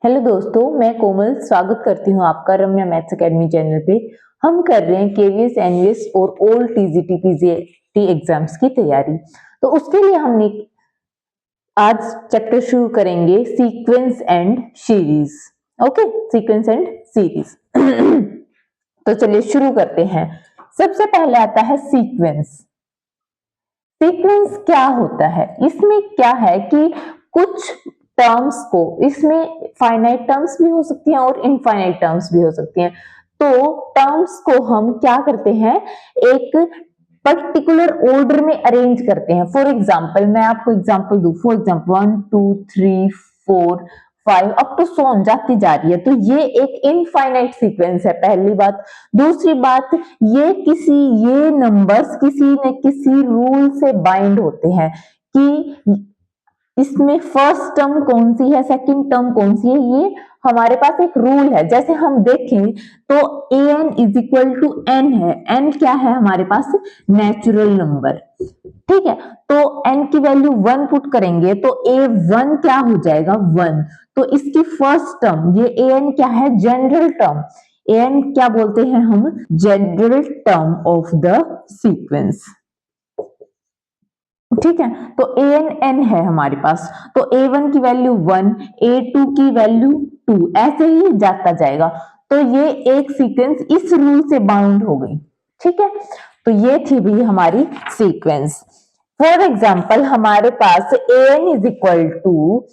Hello दोस्तों, मैं कोमल स्वागत करती हूँ आपका रम्या मैथ्स एकेडमी चैनल पे। हम कर रहे हैं केवीएस, एनवीएस और ओल्ड टीजीटी पीजीटी एग्जाम्स की तैयारी। तो उसके लिए हमने आज चैप्टर शुरू करेंगे sequence and series. Okay, sequence and series. तो चलिए शुरू करते हैं। सबसे पहले आता है सीक्वेंस। सीक्वेंस क्या होता है? इसमें क्या है कि कुछ टर्म्स को, इसमें फाइनाइट टर्म्स भी हो सकती हैं और इनफाइनाइट टर्म्स भी हो सकती हैं। तो टर्म्स को हम क्या करते हैं, एक पर्टिकुलर ऑर्डर में अरेंज करते हैं। फॉर एग्जाम्पल, मैं आपको एग्जाम्पल दूं, फॉर एग्जाम्पल 1 2 3 4 5 अप टू सोन जाती जा रही है। तो ये एक इनफाइनाइट सीक्वेंस है, पहली बात। दूसरी बात, ये नंबर्स किसी न किसी रूल से बाइंड होते हैं कि इसमें फर्स्ट टर्म कौन सी है, सेकंड टर्म कौन सी है, ये हमारे पास एक रूल है। जैसे हम देखें तो an is equal to n है। n क्या है हमारे पास? Natural number. ठीक है, तो n की वैल्यू 1 पुट करेंगे तो a1 क्या हो जाएगा? 1। तो इसकी फर्स्ट टर्म, ये an क्या है? General term. an क्या बोलते हैं हम? General term of the sequence. ठीक है, तो an है हमारे पास। तो a1 की वैल्यू 1, a2 की वैल्यू 2, ऐसे ही जाता जाएगा। तो ये एक सीक्वेंस इस रूल से बाउंड हो गई। ठीक है, तो ये थी भी हमारी सीक्वेंस। फॉर एग्जाम्पल, हमारे पास an is equal to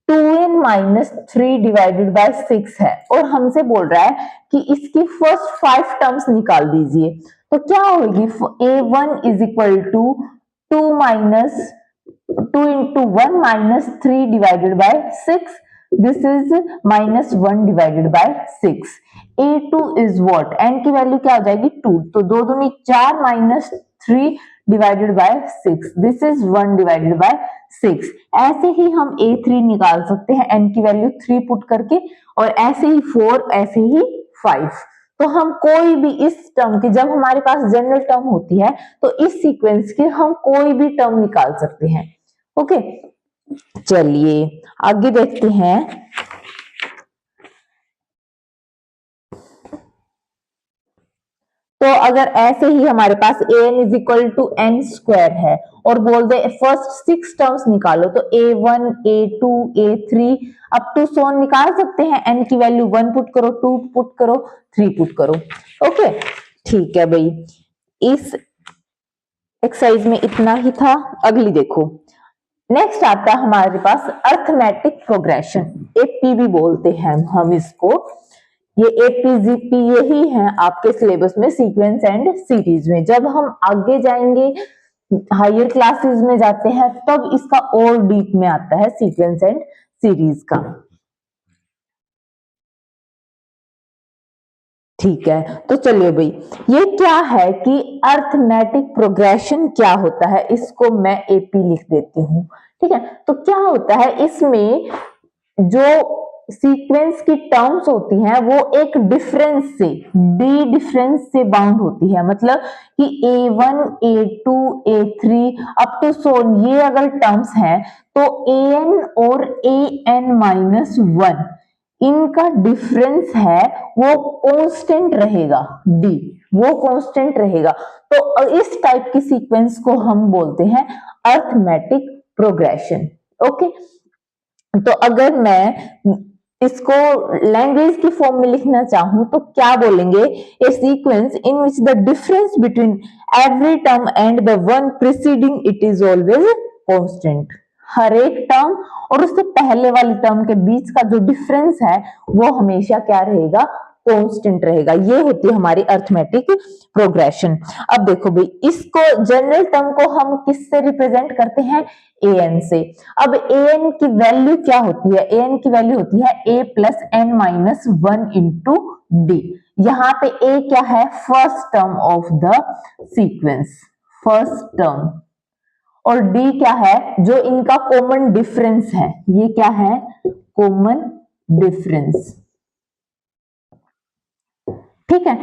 2n minus 3 divided by 6 है और हमसे बोल रहा है कि इसकी फर्स्ट 5 टर्म्स निकाल दीजिए। तो क्या होगी? a1 is equal to 2 minus 2 into 1 minus 3 divided by 6। This is minus 1 divided by 6। a2 is what? n की वैल्यू क्या हो जाएगी? 2। तो 2 दूनी 4 minus 3 divided by 6। This is 1 divided by 6। ऐसे ही हम a3 निकाल सकते हैं n की वैल्यू 3 पुट करके, और ऐसे ही 4, ऐसे ही 5। तो हम कोई भी इस टर्म की, जब हमारे पास जनरल टर्म होती है तो इस सीक्वेंस के हम कोई भी टर्म निकाल सकते हैं। ओके, चलिए आगे देखते हैं। तो अगर ऐसे ही हमारे पास an is equal to n square है और बोल दे फर्स्ट 6 टर्म्स निकालो, तो a1 a2 a3 up to सोन निकाल सकते हैं। n की वैल्यू 1 पुट करो, 2 पुट करो, 3 पुट करो। ओके, ठीक है भाई, इस एक्सरसाइज में इतना ही था। अगली देखो, नेक्स्ट आता है हमारे पास अर्थमेटिक प्रोग्रेशन, एपी भी बोलते हैं हम इसको। ये एपीजीपी यही है आपके सिलेबस में, सीक्वेंस एंड सीरीज में। जब हम आगे जाएंगे, हायर क्लासेस में जाते हैं, तब इसका और डीप में आता है सीक्वेंस एंड सीरीज का। ठीक है, तो चलिए भाई, ये क्या है कि अर्थमेटिक प्रोग्रेशन क्या होता है, इसको मैं एपी लिख देती हूँ। ठीक है, तो क्या होता है इसमें, जो सीक्वेंस की टर्म्स होती हैं वो एक डिफरेंस से, डी डिफरेंस से बाउंड होती है। मतलब कि a1 a2 a3 up to सोन, ये अगर टर्म्स हैं तो an और an माइनस 1, इनका डिफरेंस है वो कांस्टेंट रहेगा। डी वो कांस्टेंट रहेगा। तो इस टाइप की सीक्वेंस को हम बोलते हैं अर्थमेटिक प्रोग्रेशन। ओके, तो अगर मैं इसको लैंग्वेज की फॉर्म में लिखना चाहूं तो क्या बोलेंगे? A sequence in which the difference between every term and the one preceding it is always constant. हर एक टर्म और उससे पहले वाली टर्म के बीच का जो डिफरेंस है वो हमेशा क्या रहेगा? कांस्टेंट रहेगा। ये होती है हमारी अर्थमेटिक प्रोग्रेशन। अब देखो भाई, इसको जनरल टर्म को हम किससे रिप्रेजेंट करते हैं? an से। अब an की वैल्यू क्या होती है? an की वैल्यू होती है a plus n minus 1 into d. यहाँ पे a क्या है? First term of the sequence, first term. और d क्या है? जो इनका कॉमन डिफरेंस है। ये क्या है? Common difference. ठीक है,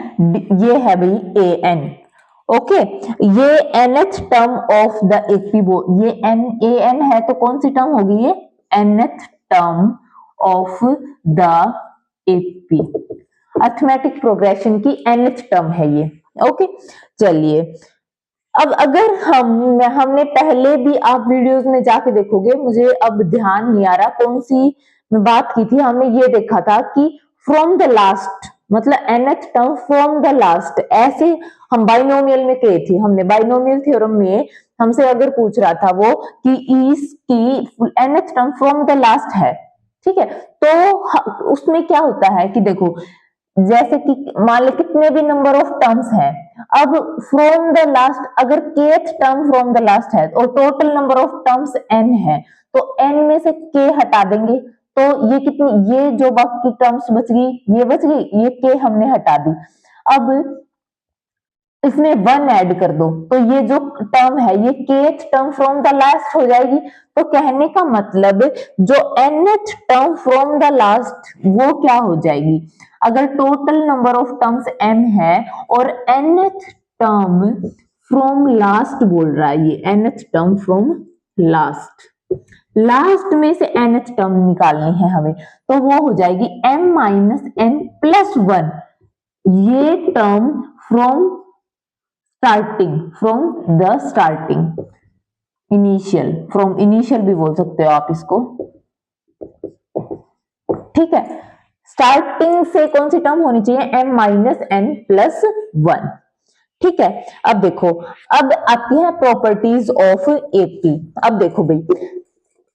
ये है भाई an। ओके, ये nth term of the AP, ये n an है तो कौन सी टर्म होगी? ये nth term of the AP. Arithmetic progression की nth टर्म है ये। ओके, चलिए अब अगर हमने पहले भी, आप वीडियोस में जाके देखोगे, मुझे अब ध्यान नहीं आ रहा कौन सी में बात की थी, हमने ये देखा था कि फ्रॉम द लास्ट मतलब nth term from the last, ऐसे हम बाइनोमियल में कही थी, हमने बाइनोमियल थ्योरम में हमसे अगर पूछ रहा था वो कि इसकी nth term from the last है, ठीक है, तो उसमें क्या होता है कि देखो जैसे कि मान लो कितने भी नंबर ऑफ टर्म्स हैं, अब फ्रॉम द लास्ट अगर kth term from the last है और total number of terms n है, तो n में से k हटा देंगे, तो ये कितनी, ये जो बाकी टर्म्स बच गई ये बच गई, ये k हमने हटा दी। अब इसमें 1 ऐड कर दो तो ये जो टर्म है ये kth term from the last हो जाएगी। तो कहने का मतलब जो nth term from the last वो क्या हो जाएगी, अगर total number of terms n है और nth टर्म फ्रॉम लास्ट बोल रहा है, ये nth term from last, last में से nth टर्म निकालनी है हमें, तो वो हो जाएगी m माइनस n प्लस 1, ये term from starting, from the starting, initial, from initial भी बोल सकते हो आप इसको, ठीक है। स्टार्टिंग से कौन सी टर्म होनी चाहिए, m माइनस n प्लस 1, ठीक है। अब देखो, अब आती है प्रॉपर्टीज ऑफ एपी। अब देखो भाई,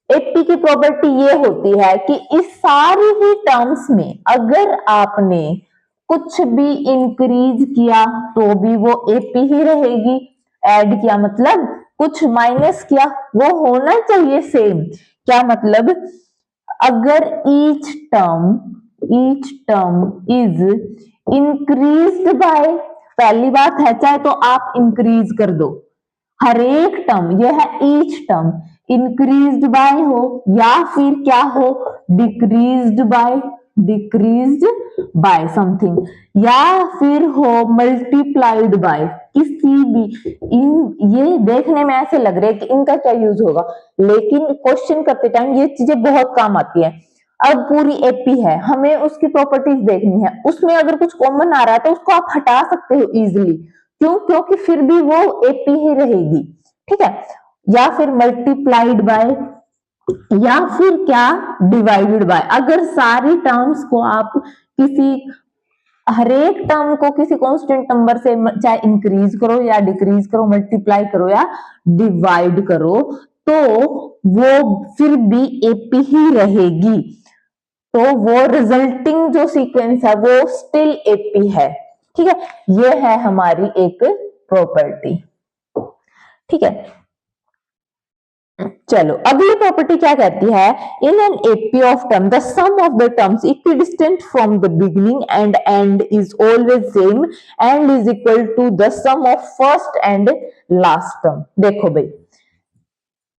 एपी की प्रॉपर्टी ये होती है कि इस सारी ही टर्म्स में अगर आपने कुछ भी इंक्रीज किया तो भी वो एपी ही रहेगी, ऐड किया मतलब कुछ माइनस किया वो होना चाहिए सेम। क्या मतलब, अगर each term is increased by, पहली बात है चाहे तो आप इंक्रीज कर दो, हर एक टर्म, यह है ईच टर्म, इंक्रीज्ड बाय हो या फिर क्या हो, डिक्रीज्ड बाय समथिंग, या फिर हो मल्टीप्लाइड बाय किसी भी, इन ये देखने में ऐसे लग रहा है कि इनका क्या यूज होगा, लेकिन क्वेश्चन करते टाइम ये चीजें बहुत काम आती है। अब पूरी एपी है, हमें उसकी प्रॉपर्टीज देखनी है, उसमें अगर कुछ कॉमन आ रहा है तो उसको आप हटा सकते हो इजीली, क्यों, क्योंकि फिर भी वो एपी ही रहेगी, ठीक है। या फिर मल्टीप्लाइड बाय, या फिर क्या, डिवाइडेड बाय, अगर सारी टर्म्स को आप किसी, हर एक टर्म को किसी कांस्टेंट नंबर से चाहे इंक्रीज करो या डिक्रीज करो, मल्टीप्लाई करो या डिवाइड करो, तो वो फिर भी एपी ही रहेगी, तो वो रिजल्टिंग जो सीक्वेंस है वो स्टिल एपी है, ठीक है। ये है हमारी एक प्रॉपर्टी, ठीक है। चलो अगली प्रॉपर्टी क्या कहती है, in an AP of term the sum of the terms equidistant from the beginning and end is always same and is equal to the sum of first and last term. देखो भाई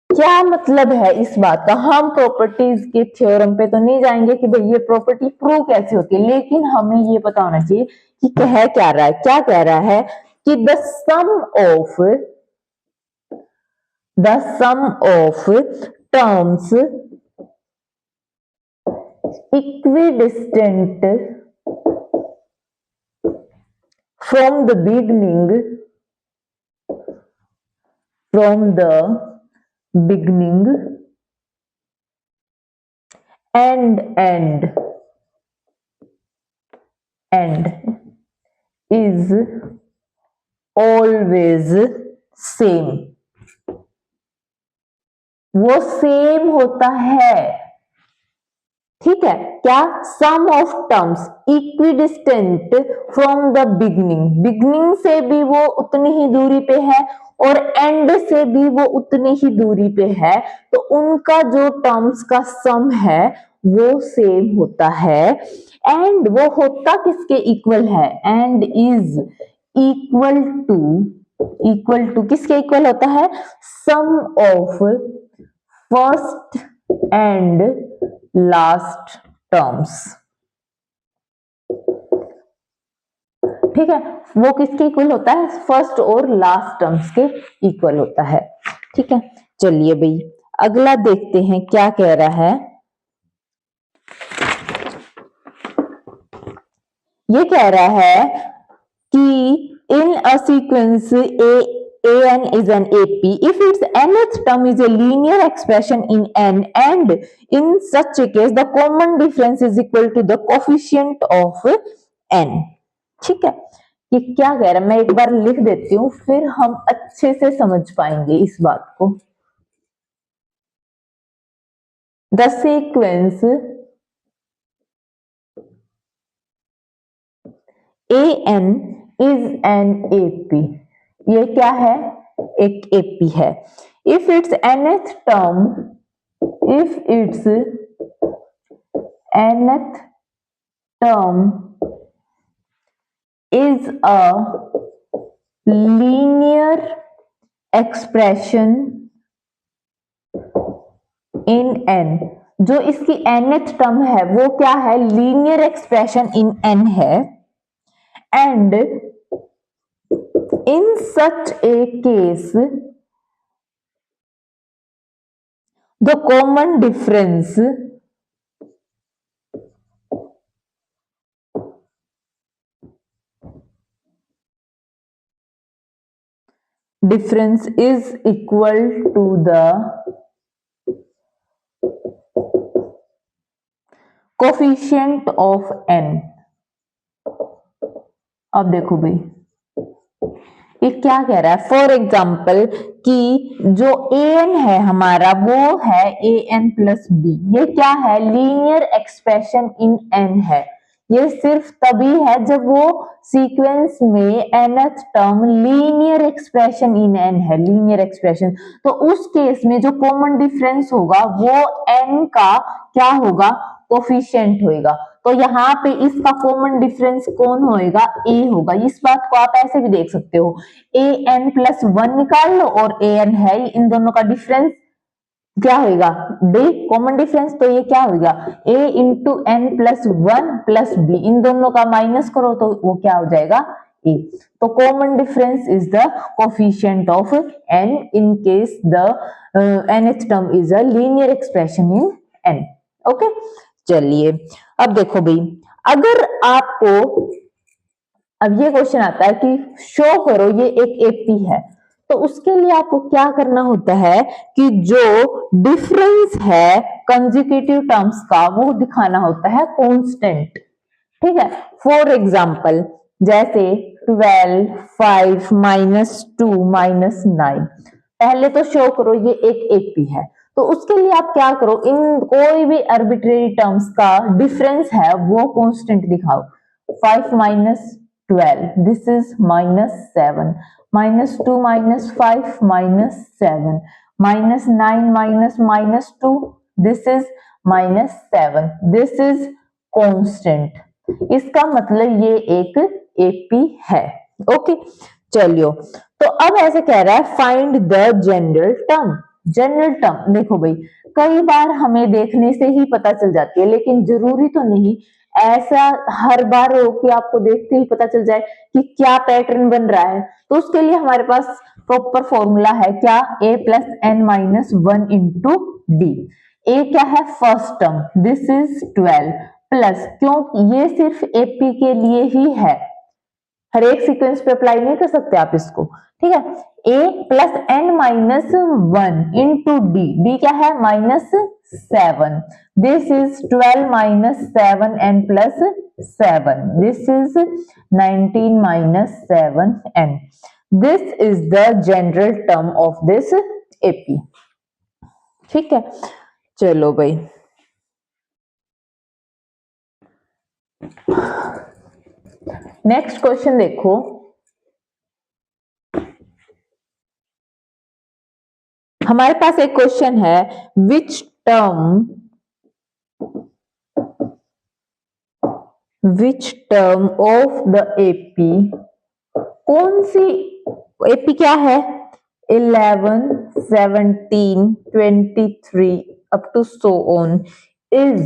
क्या मतलब है इस बात का, हम प्रॉपर्टीज के थ्योरम पे तो नहीं जाएंगे कि भाई ये प्रॉपर्टी प्रूव कैसे होती है, लेकिन हमें ये पता होना चाहिए कि कह क्या रहा है, क्या कह रहा है कि the sum of terms equidistant from the beginning and is always same, वो सेम होता है, ठीक है। क्या, sum of terms equidistant from the beginning से भी वो उतनी ही दूरी पे है और एंड से भी वो उतनी ही दूरी पे है, तो उनका जो टर्म्स का सम है वो सेम होता है, एंड वो होता किसके इक्वल है, एंड इज इक्वल टू किसके इक्वल होता है, sum of first and last terms, ठीक है। वो किसके इक्वल होता है, फर्स्ट और लास्ट टर्म्स के इक्वल होता है, ठीक है। चलिए भाई अगला देखते हैं क्या कह रहा है, ये कह रहा है कि in a sequence an is an AP if its nth term is a linear expression in n and in such a case the common difference is equal to the coefficient of n। ठीक है, ये क्या कह रहा है मैं एक बार लिख देती हूँ फिर हम अच्छे से समझ पाएंगे इस बात को। The sequence an is an AP, ये क्या है एक AP है। if its nth term is a linear expression in n, जो इसकी nth टर्म है वो क्या है लीनियर एक्सप्रेशन इन n है and in such a case the common difference is equal to the coefficient of n। अब देखो भाई ये क्या कह रहा है फॉर एग्जाम्पल कि जो an है हमारा वो है an प्लस बी, ये क्या है लीनियर एक्सप्रेशन इन n है। ये सिर्फ तभी है जब वो सीक्वेंस में nth term linear expression in n है, लीनियर एक्सप्रेशन। तो उस केस में जो कॉमन डिफरेंस होगा वो n का क्या होगा कोफिशिएंट होगा। तो यहाँ पे इसका कॉमन डिफरेंस कौन होएगा a होगा। इस बात को आप ऐसे भी देख सकते हो an प्लस 1 निकाल लो और an है इन दोनों का डिफरेंस क्या होगा b कॉमन डिफरेंस, तो ये क्या होगा a into n plus 1 plus b, इन दोनों का माइनस करो तो वो क्या हो जाएगा a। तो common difference is the coefficient of n in case the nth term is a linear expression in n। Okay चलिए अब देखो भाई अगर आपको अब ये क्वेश्चन आता है कि शो करो ये एक एपी है, तो उसके लिए आपको क्या करना होता है कि जो डिफरेंस है कंसेक्यूटिव टर्म्स का वो दिखाना होता है कांस्टेंट। ठीक है, फॉर एग्जांपल जैसे 12 5 -2 -9, पहले तो शो करो ये एक एपी है, तो उसके लिए आप क्या करो इन कोई भी आर्बिट्रेरी टर्म्स का डिफरेंस है वो कांस्टेंट दिखाओ। 5 -12 this is -7, -2 -5 -7, -9 -2 this is -7, this is constant. इसका मतलब ये एक एपी है। ओके चलियो, तो अब ऐसे कह रहा है find the general term. General term देखो भाई कई बार हमें देखने से ही पता चल जाती है, लेकिन जरूरी तो नहीं ऐसा हर बार हो कि आपको देखते ही पता चल जाए कि क्या पैटर्न बन रहा है। तो उसके लिए हमारे पास प्रॉपर फॉर्मूला है क्या a plus n minus 1 into D. a क्या है first term this is 12 plus, क्योंकि ये सिर्फ एपी के लिए ही है, हर एक सीक्वेंस पे अप्लाई नहीं कर सकते आप इसको। ठीक है, a plus n minus 1 into D, D क्या है -7, this is 12 minus 7n plus 7, this is 19 minus 7n, this is the general term of this AP. ठीक है चलो भाई नेक्स्ट क्वेश्चन देखो, हमारे पास एक क्वेश्चन है which term of the AP, कौन सी एपी क्या है 11 17 23 up to so on is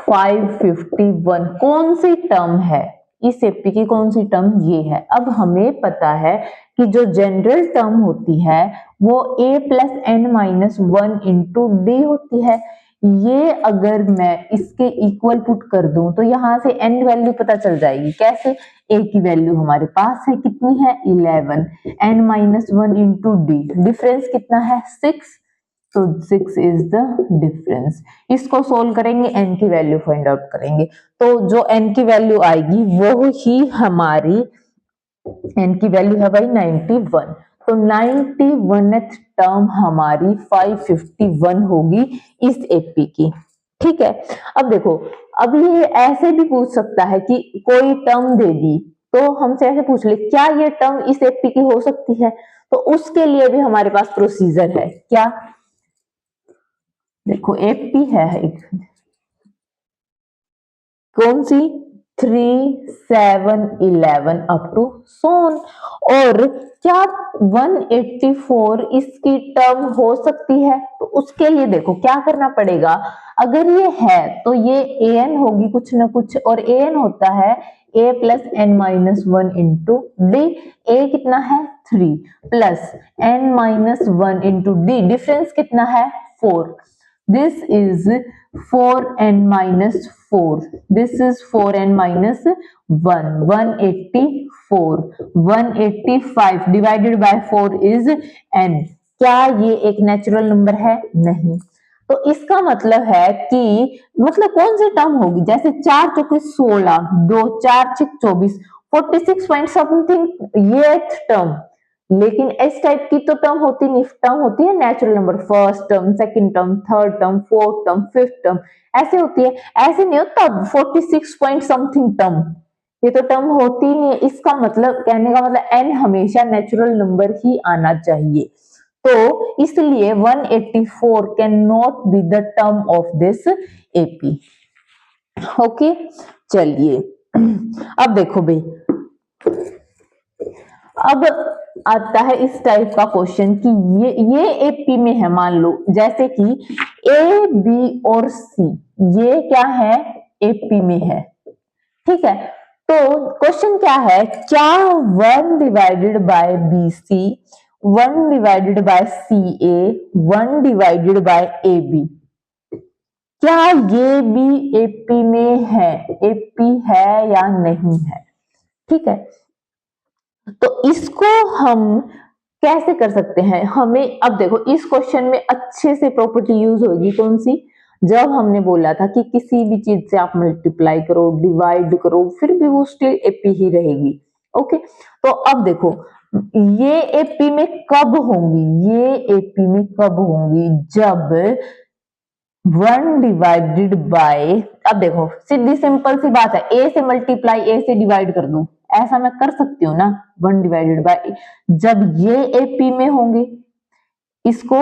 551, कौन सी टर्म है इस एपी की, कौन सी टर्म ये है। अब हमें पता है कि जो जनरल टर्म होती है वो a plus n minus 1 into D होती है। ये अगर मैं इसके इक्वल पुट कर दूं तो यहां से n वैल्यू पता चल जाएगी। कैसे? a की वैल्यू हमारे पास है, कितनी है 11, n minus 1 into d, difference कितना है 6, तो 6 इज द डिफरेंस। इसको सोल्व करेंगे, n की वैल्यू फाइंड आउट करेंगे, तो जो n की वैल्यू आएगी वो ही हमारी n की वैल्यू है भाई 91, तो 91th टर्म हमारी 551 होगी इस एपी की। ठीक है, अब देखो, अब ये ऐसे भी पूछ सकता है कि कोई टर्म दे दी, तो हमसे ऐसे पूछ ले क्या ये टर्म इस एपी की हो सकती है, तो उसके लिए भी हमारे पास प्रोसीजर है। क्या? देखो एपी है एक, कौन सी? 3, 7, 11 अप टू सोन, और क्या 184 इसकी टर्म हो सकती है? तो उसके लिए देखो क्या करना पड़ेगा, अगर ये है तो ये an होगी कुछ ना कुछ, और an होता है a plus n minus 1 into d, a कितना है 3 plus n minus 1 into d, difference कितना है 4, this is 4n minus 4, this is 4n minus 1, 184, 185 divided by 4 is n। क्या ये एक नेचुरल नंबर है? नहीं। तो इसका मतलब है कि मतलब कौन सी टर्म होगी, जैसे 4 चौके 16, 2 4 6 24, 46 पॉइंट समथिंग ये टर्म, लेकिन इस टाइप की तो टर्म होती नहीं, टर्म होती है natural number, first term, second term, third term, fourth term, fifth term, ऐसे होती है। ऐसे नहीं होता 46 पॉइंट समथिंग टर्म, ये तो टर्म होती नहीं है। इसका मतलब, कहने का मतलब n हमेशा नेचुरल नंबर ही आना चाहिए, तो इसलिए 184 can not be the term of this AP. Okay, चलिए अब देखो भाई, अब आता है इस टाइप का क्वेश्चन कि ये एपी में है, मान लो जैसे कि ए बी और सी, ये क्या है एपी में है। ठीक है, तो क्वेश्चन क्या है, क्या 1 divided by b c, 1 divided by c a, 1 divided by a b, क्या ये भी एपी में है, एपी है या नहीं है? ठीक है, तो इसको हम कैसे कर सकते हैं, हमें अब देखो इस क्वेश्चन में अच्छे से प्रॉपर्टी यूज होगी कौन सी, जब हमने बोला था कि किसी भी चीज से आप मल्टीप्लाई करो, डिवाइड करो, फिर भी वो स्टिल एपी ही रहेगी। ओके, तो अब देखो ये एपी में कब होंगी, ये एपी में कब होंगी, जब 1 डिवाइडेड बाय, अब देखो सीधी सिंपल सी बात है, ए से मल्टीप्लाई ए से डिवाइड कर दूं, ऐसा मैं कर सकती हूँ ना, 1 डिवाइडेड बाय, जब ये एपी में होंगे, इसको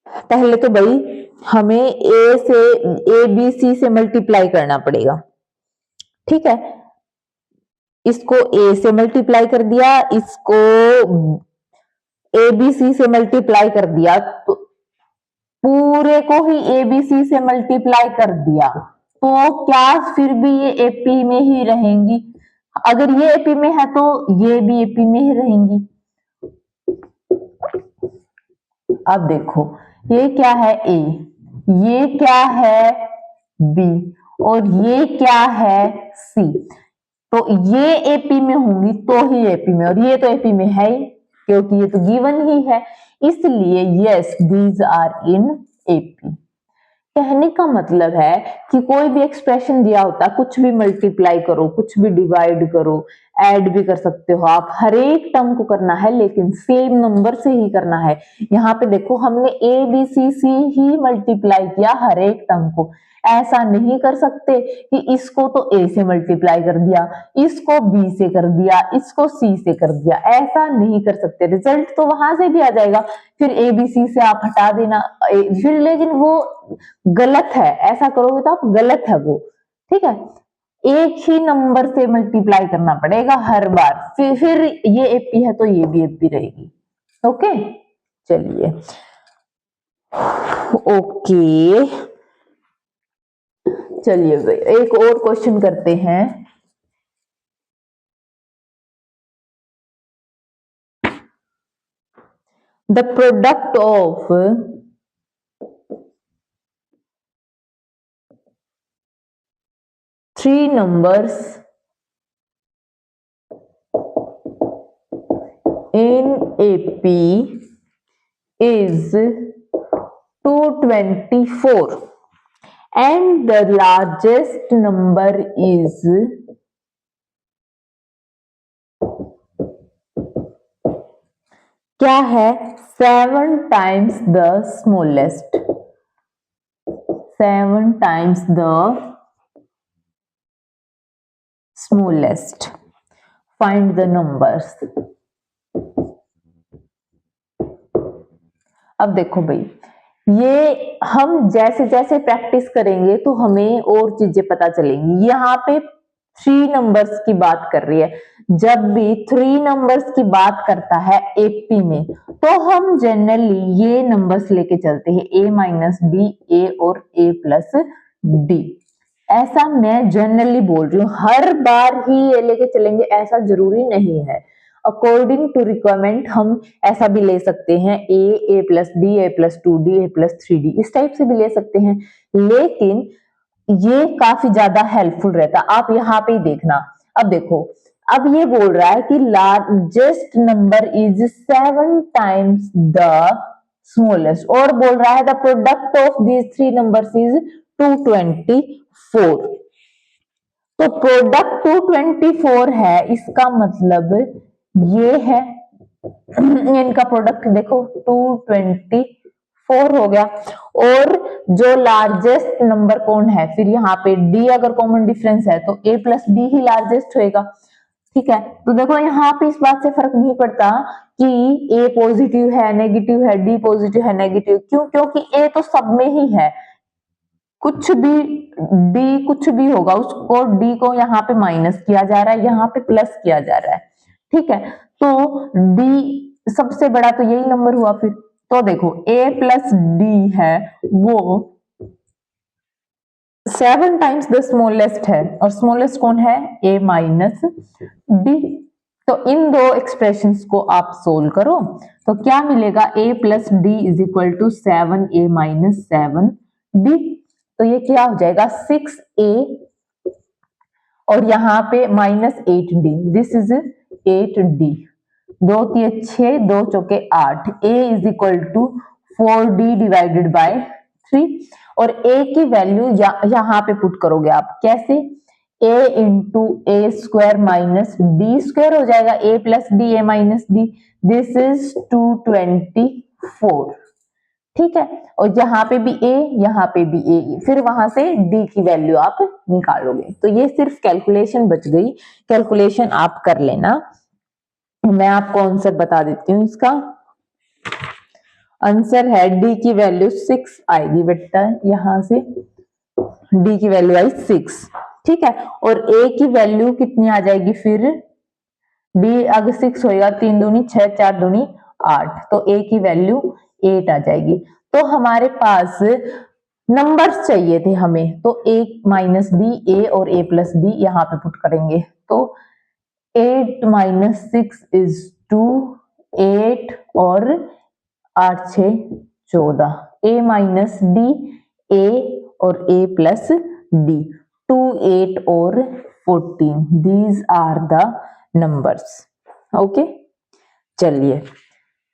पहले तो भाई हमें ए बी सी से मल्टीप्लाई करना पड़ेगा। ठीक है, इसको ए से मल्टीप्लाई कर दिया, इसको ए बी सी से मल्टीप्लाई कर दिया, तो पूरे को ही एबीसी से मल्टीप्लाई कर दिया, तो क्या फिर भी ये एपी में ही रहेंगी? अगर ये एपी में है तो ये भी एपी में ही रहेंगी। अब देखो ये क्या है ए, ये क्या है बी, और ये क्या है सी, तो ये एपी में होंगी तो ही एपी में, और ये तो एपी में है ही क्योंकि ये तो गिवन ही है, इसलिए yes these are in AP. कहने का मतलब है कि कोई भी एक्सप्रेशन दिया होता, कुछ भी मल्टीप्लाई करो, कुछ भी डिवाइड करो, ऐड भी कर सकते हो आप, हर एक टर्म को करना है लेकिन सेम नंबर से ही करना है। यहाँ पे देखो हमने A B C C he multiply किया हर एक टर्म को, ऐसा नहीं कर सकते कि इसको तो ए से मल्टीप्लाई कर दिया, इसको बी से कर दिया, इसको सी से कर दिया, ऐसा नहीं कर सकते, रिजल्ट तो वहां से भी आ जाएगा, फिर ए बी सी से आप हटा देना, फिर लेकिन वो गलत है, ऐसा करोगे तो आप गलत है वो। ठीक है, एक ही नंबर से मल्टीप्लाई करना पड़ेगा हर बार, फिर ये एपी है तो ये भी एपी रहेगी। ओके, चलिए ओके, चलिए भाई एक और क्वेश्चन करते हैं। The product of 3 numbers in AP is 224 and the largest number is क्या है 7 times the smallest, 7 times the smallest. Find the numbers. अब देखो भाई, ये हम जैसे जैसे प्रैक्टिस करेंगे तो हमें और चीजें पता चलेंगी। यहाँ पे 3 नंबर्स की बात कर रही है। जब भी 3 नंबर्स की बात करता है एपी में, तो हम जनरली ये नंबर्स लेके चलते हैं, a माइनस डी, a और a प्लस डी। ऐसा मैं जनरली बोल रही हूँ, हर बार ही ये लेके चलेंगे ऐसा जरूरी नहीं है। अकॉर्डिंग टू रिक्वायरमेंट हम ऐसा भी ले सकते हैं, a plus D, a plus 2d, a plus 3d, इस टाइप से भी ले सकते हैं। लेकिन ये काफी ज्यादा हेल्पफुल रहता। आप यहाँ पे ही देखना। अब देखो, अब ये बोल रहा है कि largest number is 7 times the smallest, और बोल रहा है the product of these 3 numbers is 224। तो प्रोडक्ट 224 है, इसका मतलब ये है इनका प्रोडक्ट देखो 224 हो गया। और जो लार्जेस्ट नंबर कौन है, फिर यहाँ पे डी अगर कॉमन डिफरेंस है तो a plus D he largest होएगा। ठीक है, तो देखो यहाँ पे इस बात से फर्क नहीं पड़ता कि a पॉजिटिव है नेगेटिव है, d पॉजिटिव है नेगेटिव, क्यों? क्योंकि a तो सब में ही है, कुछ भी d कुछ भी होगा उसको d को यहाँ पे माइनस किया जा रहा है, यहाँ पे प्लस किया जा रहा है। ठीक है, तो d सबसे बड़ा तो यही नंबर हुआ। फिर तो देखो a प्लस डी है वो 7 टाइम्स द स्मॉलेस्ट है, और स्मॉलेस्ट कौन है? a minus D. तो इन दो एक्सप्रेशंस को आप सोल्व करो तो क्या मिलेगा? a plus d is equal to 7a minus 7d। तो ये क्या हो जाएगा? 6a और यहाँ पे minus 8d, this is 8d। 2 3 6, 2 चौके 8, a is equal to 4d divided by 3। और a की वैल्यू यहाँ पे पुट करोगे आप, कैसे? a into A square minus D square हो जाएगा, a plus D, a minus D, this is 224। ठीक है, और यहाँ पे भी a, यहाँ पे भी a, फिर वहां से d की वैल्यू आप निकालोगे। तो ये सिर्फ कैलकुलेशन बच गई, कैलकुलेशन आप कर लेना। मैं आपको आंसर बता देती हूँ। इसका आंसर है d की वैल्यू 6 आएगी बेटा, यहां से d की वैल्यू आई 6। ठीक है, और a की वैल्यू कितनी आ जाएगी? फिर d अगर 6 होएगा, 3 दूनी 6, 4 दूनी 8, तो a की वैल्यू 8 आ जाएगी। तो हमारे पास नंबर्स चाहिए थे हमें, तो a माइनस डी, a और a प्लस डी यहाँ पे पुट करेंगे। तो 8 माइनस 6 इज 2, 8 और 8 6 14, a माइनस डी, a और a प्लस डी, 2 8 और 14, these are the numbers. Okay, चलिए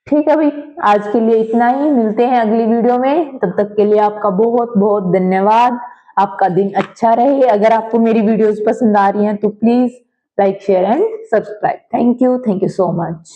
ठीक है भाई, आज के लिए इतना ही। मिलते हैं अगली वीडियो में, तब तक के लिए आपका बहुत बहुत धन्यवाद। आपका दिन अच्छा रहे। अगर आपको मेरी वीडियोस पसंद आ रही हैं तो please like share and subscribe. Thank you so much.